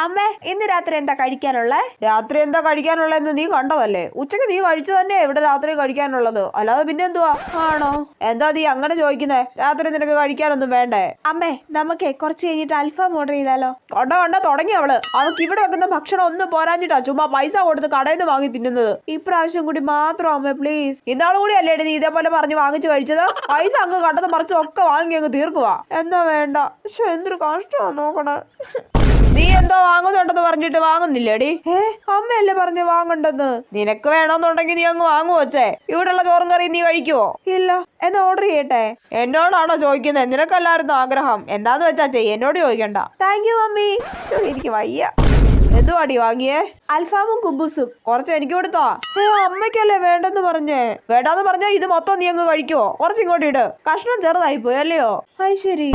അമ്മേ ഇന്ന് രാത്രി എന്താ കഴിക്കാനുള്ളേ? രാത്രി എന്താ കഴിക്കാനുള്ളതെന്ന് നീ കണ്ടതല്ലേ? ഉച്ചക്ക് നീ കഴിച്ചു തന്നെ ഇവിടെ രാത്രി കഴിക്കാനുള്ളത്, അല്ലാതെ പിന്നെ എന്തുവാ? ആണോ? എന്താ നീ അങ്ങനെ ചോദിക്കുന്നേ? രാത്രി നിനക്ക് കഴിക്കാനൊന്നും വേണ്ടേ? അമ്മേ നമുക്ക് കുറച്ച് കഴിഞ്ഞിട്ട് അൽഫാം ഓർഡർ ചെയ്താലോ? കണ്ട തുടങ്ങി അവൾക്ക് ഇവിടെ വെക്കുന്ന ഭക്ഷണം ഒന്നും പോരാഞ്ഞിട്ടാ ചുമ്മാ പൈസ കൊടുത്ത് കടയിൽ നിന്ന് വാങ്ങി തിന്നുന്നത്. ഇപ്രാവശ്യം കൂടി മാത്രം അമ്മേ പ്ലീസ്. ഇന്നാളും കൂടി അല്ലേ നീ ഇതേപോലെ പറഞ്ഞു വാങ്ങിച്ചു കഴിച്ചത്? പൈസ അങ്ങ് കണ്ടത് മറിച്ച് ഒക്കെ വാങ്ങി അങ്ങ് തീർക്കുക. എന്നാ വേണ്ട. പക്ഷെ എന്തൊരു കഷ്ടമാ നോക്കണേ. നീ എന്തോ വാങ്ങുന്നുണ്ടെന്ന് പറഞ്ഞിട്ട് വാങ്ങുന്നില്ലേടി? അമ്മയല്ലേ പറഞ്ഞു വാങ്ങണ്ടെന്ന്. നിനക്ക് വേണമെന്നുണ്ടെങ്കിൽ നീ അങ്ങ് വാങ്ങുവച്ചേ. ഇവിടെയുള്ള ചോറും കറി നീ കഴിക്കുവോ? ഇല്ല. എന്നാ ഓർഡർ ചെയ്യട്ടെ? എന്നോടാണോ ചോദിക്കുന്നത്? നിനക്കല്ലായിരുന്നു ആഗ്രഹം, എന്താന്ന് വെച്ചാ ചെയ്യ, എന്നോട് ചോദിക്കണ്ട. Thank you mummy. എനിക്ക് വയ്യ. എന്തുവാടി വാങ്ങിയേ? അൽഫാമും കുബൂസും. കുറച്ച് എനിക്ക് കൊടുത്തോ? അമ്മയ്ക്കല്ലേ വേണ്ടെന്ന് പറഞ്ഞേ. വേണ്ടാന്ന് പറഞ്ഞാ ഇത് മൊത്തം നീ അങ്ങ് കഴിക്കുവോ? കുറച്ച് ഇങ്ങോട്ട് ഇട്. കഷ്ണം ചെറുതായി പോയി അല്ലയോ? അത് ശരി.